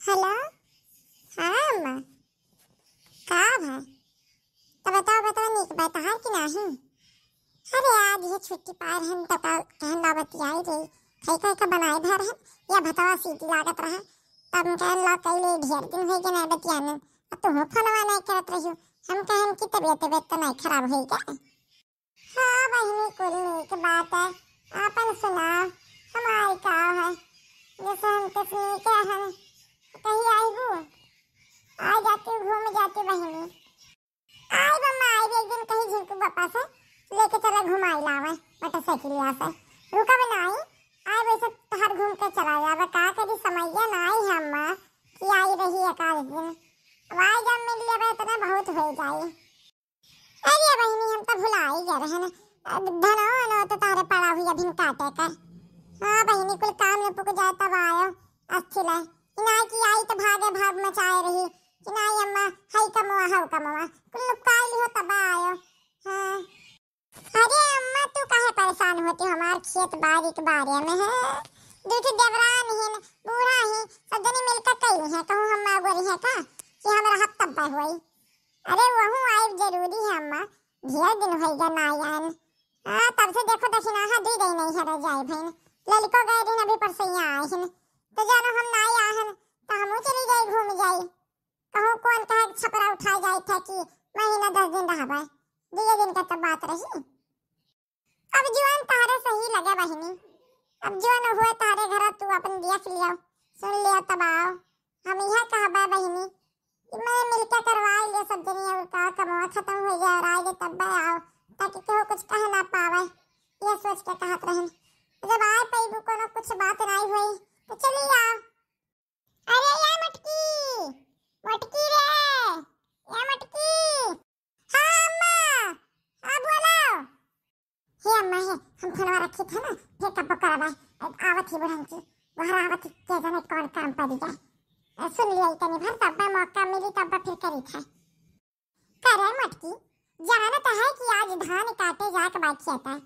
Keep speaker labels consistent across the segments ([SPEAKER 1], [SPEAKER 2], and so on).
[SPEAKER 1] Hello. हाँ अम्मा, का है? तो बताओ निक बताहा कि नाही? अरे आज ये छुट्टी पार हम तका कहन ला बतियाई रे कई का बनाए भर है या बतावा सीटी लागत रहा तब कहन ला कई ले ढेर दिन हो गए ना बतियाने अब तो हो फोनवा नहीं करत रहियो हम कहन की तबीयत तो नहीं खराब होई क्या? हाँ बहनी कुल नीक बात है आपन सुनाओ हमारी का है जैसे हम कुछ नहीं क्या हम कहीं आई हूँ आ जाती घूम जाती बहनी आई मम्मा आई एक दिन कहीं झिंकू पापा से लेके चला घुमाई लावे मोटरसाइकिल से रुका भी नहीं आई वैसे तहर घूम के चला जावे का करी समैया ना आई है अम्मा कि आई रही एक आध दिन वाई जब मिल लेवे इतना बहुत हो जाए। अरे बहनी हम तो भुला ही गए रहे ना धनो न तो तारे पड़ा हुई अभी काटे कर। हाँ बहनी कुल काम न पुक जाए तब आयो अच्छी लाई इनाई की आई तो भागे भाग मचाए रही इनाई अम्मा हाई कमवा कुल लुकाई हो तब आयो। हाँ अरे अम्मा तू काहे परेशान होती हमार खेत बाड़ी के बारे में है दूठी देवरान ही बूढ़ा ही सजनी मिलकर कई है कहूँ हम गोरी है का कि हमारा हाथ तब हुई। अरे वहू आई जरूरी है अम्मा ढेर दिन हो गया ना आयान तब से देखो दक्षिणा हा दी गई नहीं है रह जाए भाई ललिको गए दिन अभी परसों आए हैं तो जानो हम ना आए तो हम चली गई घूम जाई कहूँ कौन कहे छपरा उठा जाए था कि महीना 10 दिन रह भाई दिए दिन का तो बात रही। अब जीवन तारे सही लगे बहनी अब जो न हुए तारे घर तू अपन देख लियो सुन लियो तब आओ हम यह कहबा बहनी मैं मिलकर करवाई ले सब दुनिया का कमावा खत्म हो जाए और आए तब आओ ताकि केहू कुछ कह ना पावे ये सोच के कहत रहन जब आए पैबू कोनो कुछ बात नहीं हुई तो चली आओ। अरे या मटकी मटकी रे या मटकी। हाँ अम्मा हाँ बोलो। हे अम्मा हे हम फोनवा रखी थे ना फिर कब करवाए आवत ही बुढ़न की बाहर आवत के जाने कौन काम पड़ जाए सुन लिया इतनी भर तब मौका मिली तब फिर करी था करे मटकी जाना तो है कि आज धान काटे जाके बैठ जाता है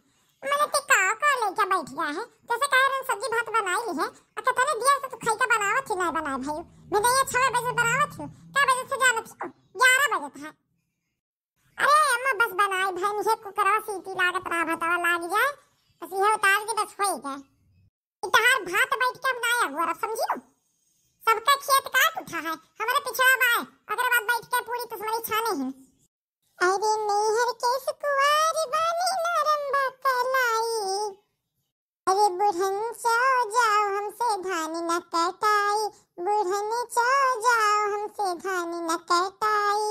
[SPEAKER 1] मैंने ते का लेके बैठ गया है जैसे कह रहे सब्जी भात बनाई है और कहता ने दिया तो खाई का बनावत ही नहीं बनाए भाई मैं ये 6 बजे बनावत हूं क्या बजे से जाना थी 11 बजे था। अरे अम्मा बस बनाई भाई मुझे कुकरा सीटी लागत रहा बतावा लाग जाए बस ये उतार के बस हो गए इतहार भात बैठ के बनाया हुआ अब समझियो सबका खेत काट उठा है हमारे पिछड़ा बाय अगर बात बैठ के पूरी तुम्हारी छाने हैं। अरे नैहर के सुकुवारी बानी नरम बकलाई अरे बुढ़न चो जाओ हमसे धान न कटाई बुढ़न चो जाओ हमसे धान न कटाई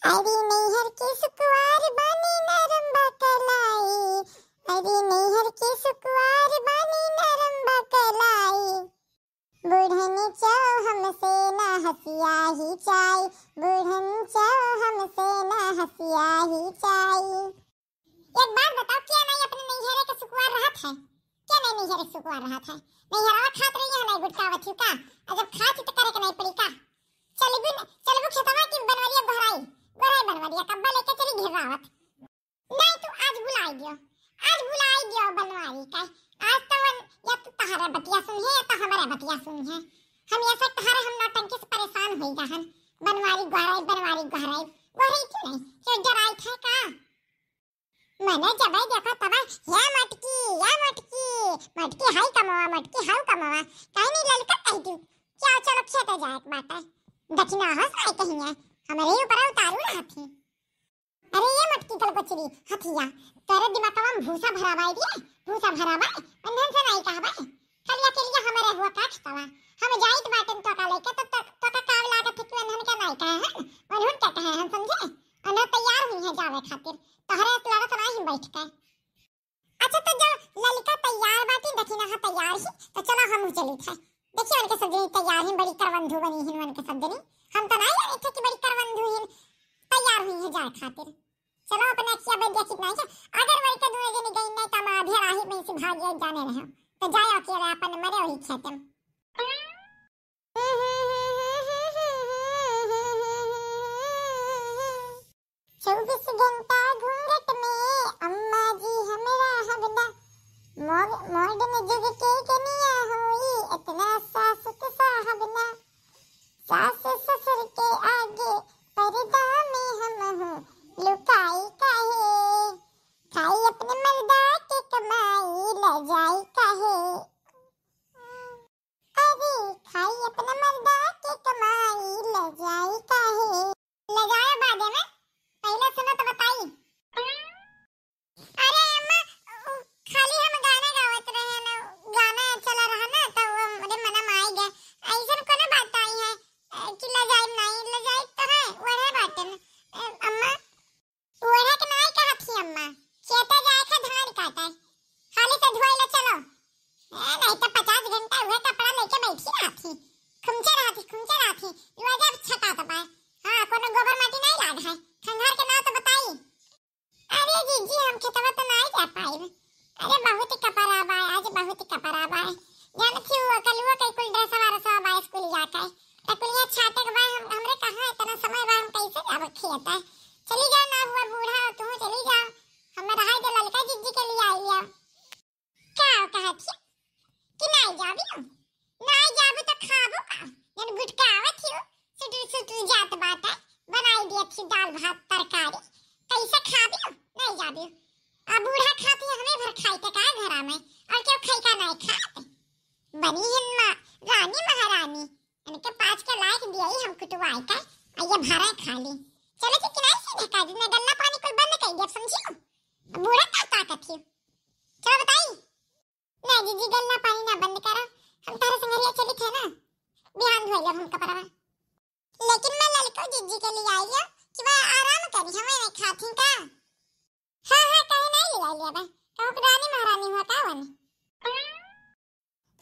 [SPEAKER 1] अरे नैहर के सुकुवारी बानी नरम बकलाई अरे नैहर के सुकुवारी बानी नरम बकलाई बुढ़न चो हमसे ना हंसिया ही चाई बुढ़न चो हमसे ना हंसिया ही चाई। एक बात बताओ क्या नहीं अपने नैहरे के सुकुआर रहत है क्या नहीं नैहरे सुकुआर रहत है नैहरवा खात रही है नहीं गुटकावत हूं का और जब खाती तो करे के नहीं पड़ी का चलबू खेतवा की बनवरिया गोराई बनवरिया कब्बा लेके चली घेरावत नहीं तू आज बुलाई दियो बनवारी का आज तो या तो तहरा बतिया सुन है या तो हमारा बतिया सुन है हम ऐसे तहरा हम नौटंकी से परेशान हो गहन बनवारी गोराई क्यों नहीं क्यों डराई था का मैंने जब देखा तब या मटकी हाई कमवा कहीं नहीं ललका कह दू क्या चलो खेते जाए एक बात है दक्षिणा हंस आई कहीं है हमारे ऊपर उतारू ना हाथी। अरे ये मटकी कल बचरी हथिया तेरे दिमाग में भूसा भरावाई बंधन से नहीं कहबा कलिया के लिए हमारे हुआ काटतावा हम जाइत बाटन तो का लेके तो का काव लागत है कि बंधन के नहीं कहे हैं बंधन क्या कहे हम समझे अन तैयार हुई है जावे खातिर तहरे लड़त नहीं बैठ के। अच्छा तो जो ललिका तैयार बाटी दक्षिणा हा तैयार ही तो चलो हम चली थे देखिए उनके सजनी तैयार ही बड़ी करवंधु बनी ही उनके सजनी हम तो नहीं जाने थे कि बड़ी करवंधु ही तैयार हुई है जाए खातिर चलो अपने किया बंदिया कितना है अगर वही का दूसरे दिन गई नहीं तो आधे राही में से भाग गए जाने रहे तो जाए अकेले अपन मरे वही खेतम। 24 घंटा घूंघट में अम्मा जी हमरा हबना मॉडर्न जुग के कनिया होई इतना सासुत साहबना खुमचा राथी रुआ जब छटा तबा हां कोनो गोबर माटी नहीं लाग है खंघार के नाम तो बताई। अरे जीजी हम खेतवा तो नहीं जा पाए। अरे बहुत ही कपरा बा आज बहुत ही कपरा बा जान क्यों कलुआ कई कुल ड्रेस वाला सब बा स्कूल जाता है तकुलिया छाटे के बा हमरे कहां इतना समय बा हम कैसे जाब खेता। चली जा ना हुआ बूढ़ा तू चली जा हम रहा दे ललका जीजी के लिए आई है क्या कहत कि नहीं जाबी नहीं जाबी तो खाबो का जन गुटका आवत हियो सुटू जात बात है बनाई दिया थी दाल भात तरकारी कैसे खाबी नहीं जाबी अब बूढ़ा खाती हमें भर खाई के का घरा में और क्यों खाई का नहीं खाते बनी हिम्मा रानी महारानी इनके 5 के लायक दिया ही हम कुटवाई का ये भरा खा ली चलो कि किनारे से ढका दी मैं गल्ला पानी कुल बंद कर दिया समझियो बूढ़ा का ताकत हियो चलो बताई नहीं जीजी गल्ला पानी ना बंद करो हम तारे संगरिया चली थे ना बिहान होइला हम कपड़ा लेकिन मैं ललको जीजी के लिए आई हूं कि वह आराम करी हमें नहीं खाती का हां कहीं नहीं ले लिया बे कहू रानी महारानी हुआ का वन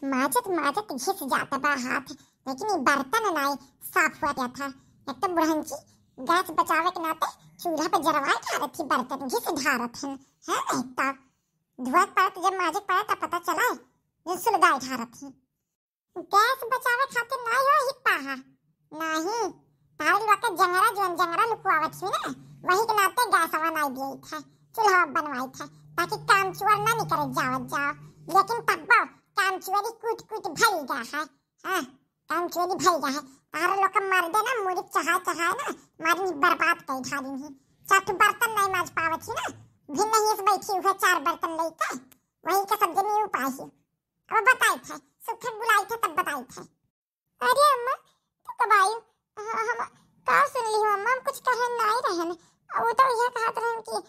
[SPEAKER 1] माजत घिस जाता बा हाथ लेकिन ये बर्तन नहीं साफ हुआ था एक तो बुढ़ंची गैस बचावे के नाते चूल्हा पे जरवाए ढारत थी बर्तन घिस ढारत है एकता धुआं पड़त जब माजे पड़ा तब पता चला जो सुलगाई ढारत थी गैस बचावे खातिर नहीं हो हिप्पा हा नहीं तार लोग के जंगरा लुकवावत थी ना वही के नाते गैस हवा नहीं दिए था चूल्हा बनवाई था ताकि काम चोर ना निकल जाओ लेकिन तब काम चोरी कूट भरी गया है हां काम चोरी भरी गया है तार लोग का मार देना मुड़ी चढ़ा ना मारी बर्बाद कर ढाली ही चाट बर्तन नहीं माज पावत थी ना भिन्न ही से बैठी हुए 4 बर्तन लेके वही का सब जनी उपाय है अब बताई थे सुखन बुलाई थे तब बताई थे। अरे अम्मा तू कब आई हम का सुन ली हो अम्मा कुछ कहे नहीं रहन वो तो यह कहत रहन कि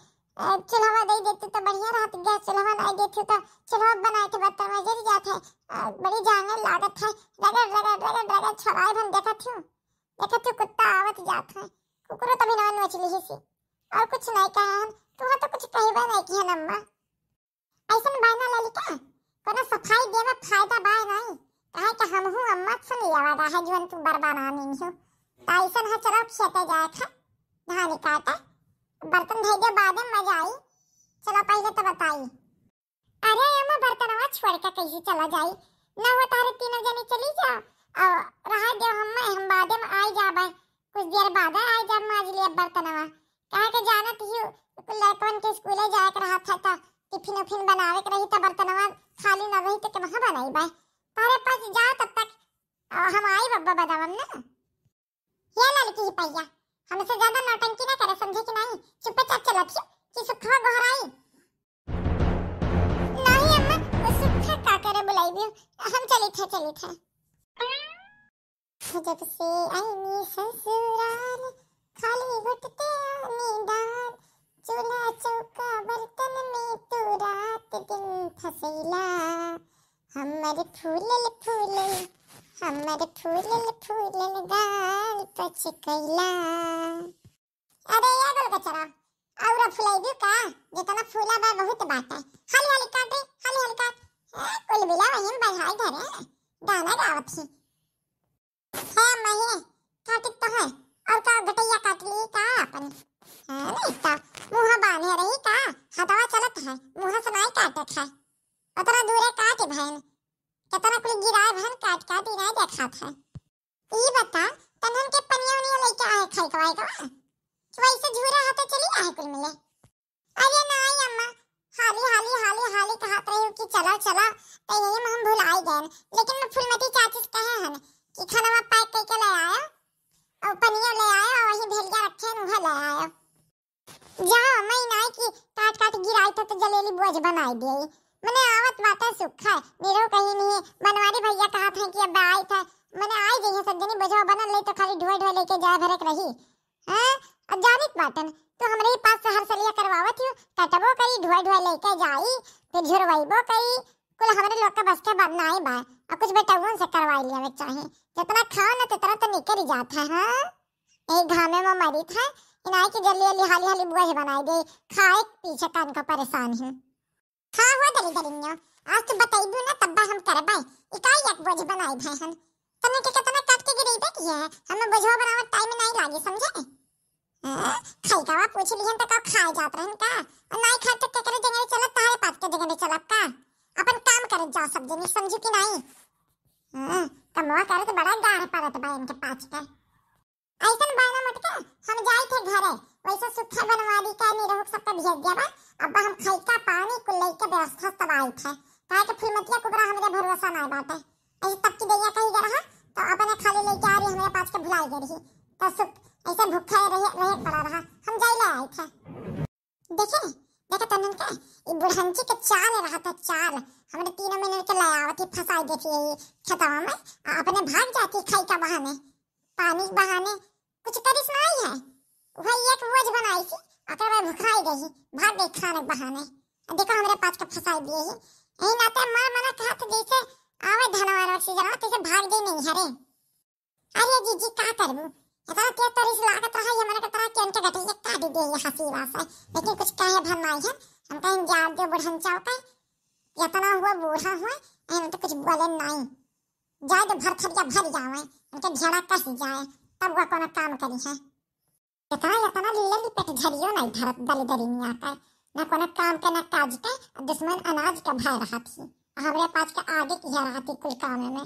[SPEAKER 1] चूल्हा दे देते तो बढ़िया रहत गैस चूल्हा नहीं देते तो चूल्हा बनाए थे बर्तन में जल जाते बड़ी जाने लागत है रगड़ छवाए भन देखत हूं कुत्ता आवत जात है कुकुरो तभी नवन मछली हिसी और कुछ नहीं कहन तू तो कुछ कहबा नहीं कि अम्मा ऐसन बायना ललिका कोनो सफाई देवे फायदा बा नहीं कहे कि हम हूं अम्मा सुन लिया वादा है जीवन तू बर्बाद नहीं हो ऐसन है चलो खेते जाए था धान काटा बर्तन धो दे बाद में मजा आई चलो पहले तो बताई। अरे अम्मा बर्तनवा छोड़ के कैसे चला जाई ना हो तारे तीनों जने चली जाओ और रहा दे हम बाद में आई जाबे कुछ देर बाद आई जब माज लिया बर्तनवा कहे के जानत ही लड़कन के स्कूले जाए के रहा था तो टिफिन बनावे के रही तो बर्तनवा खाली ना रही तो कहां बनाई बे तारे पास जाओ तब तक हम आई बब्बा बदावम ना ये लड़की ही पैया हमसे ज्यादा नौटंकी ना करे समझे कि नहीं चुपचाप चला थी कि सुखा घराई नहीं अम्मा सुखा का करे बुलाई भी हम चली थे जब से आई ससुराल खाली घुटते निदान चूल्हा चौका बर्तन में तू रात दिन फसैला हमर फूलल गाल पचकैला। अरे ये गोल कचरा और फुलाई दू का जितना फूला बा बहुत बात है हाली काट कुल बिला वहीं बढ़ाई धरे दाना गावत ही है मही काट तो है और का गटैया काट ली का अपन नहीं तो मुंह बांधे रही का हथवा चलत है मुंह से नहीं काटत है उतना दूर काट भैन कितना कुल गिराए भैन काट ही नहीं देखा था ई बता तनन के पनिया उनिया लेके आए खाई कवाई का वैसे झूरा हाथे चली आए कुल मिले। अरे नहीं अम्मा हाली कहत रही कि चलो तो यही हम भूल आई गए लेकिन मैं फुलमती चाची से कहे हन कि खाना पैक करके ले आया और पनिया ले आया और वही भेलिया रखे न ले आया जाओ मैं नहीं कि काट गिराई तो जलेली बोझ बनाई दी मैंने आवत बात सुखा मेरे कहीं नहीं बनवारी भैया कहा था कि अब आई था मैंने आई जइए सजनी बजवा बनल ले तो खाली ढोए लेके जाए भरक रही हैं अब जानित बाटन तो हमरे ही पास से हर सलिया करवावत हूं कटबो करी ढोए लेके जाई फिर झुरवाईबो करी कुल हमरे लोग का बस के बात नहीं बा और कुछ बेटाउन से करवाई लिया चाहे जितना खाओ ना उतना तो निकल ही जाता है हां एक घामे में मरी था इनाई की जल्दी हाली बुआ बनाई दे खाए पीछे कान का परेशान है खा हुआ दलिन्यो आज तो बताई दू ना तब हम करबाई इकाई एक बोझ बनाई भाई हम तने के कितना इबे की है हमें बुझवा बनावत टाइम नहीं लागे समझे। खाई का पूछ लिहन त का खाए जात रहन का और नहीं खा तो केकरे जगह चलत तारे पात के जगह चलत का अपन काम करे जा सब जनी समझू कि नहीं। कमवा करे तो बड़ा गार परत बा इनके पाछ का ऐसन बाना मत का हम जाई थे घरे वैसे सुट्ठा बनवा दी का नहीं रहू सबका भेज दिया बा। अब हम खाई का पानी कुल्ले के व्यवस्था तबाई थे काहे के फुलमतिया कुबरा हमरे भरोसा नहीं बाटे ऐसे तब की दैया कही जा रहा तो अपने खाली लेके आ रही हमरे पास के भुलाई गई रही तो सुख ऐसे भूखा रहे पड़ा रहा हम जाई ले आए थे। देखे देखे तनन का ई बुढ़ंची के चाल रहा था चाल हमरे 3 मिनट के लायावती फसाई देती है छतवा में अपने भाग जाती खाई का बहाने पानी बहाने कुछ करिस नहीं है वही एक बोझ बनाई थी अकर में भुखाई रही भाग गई खाने बहाने देखो हमरे पास के फसाई दिए ही यही नाते मार मना कहा तो जैसे आवे धनवार से जरा तो भाग गई नहीं हरे। अरे जीजी का करबू इतना क्या तरिस लागत रहा ये मने तरह के उनके गठे काट दे ये हंसी वासे लेकिन कुछ कहे भरमाई है हम कहीं जा दे बुढ़न चाव का इतना हुआ बूढ़ा हुआ एम तो कुछ बोले नहीं जाए तो भर थरिया भर जावे उनके झड़ा कस जाए तब वो कोनो काम करी है इतना लिल्ली पेट झरियो नहीं धरत दली दरिनिया का न कोनो काम के न काज के दुश्मन अनाज का भय रहा थी हमरे पास के आगे की रहा थी कुल काम में।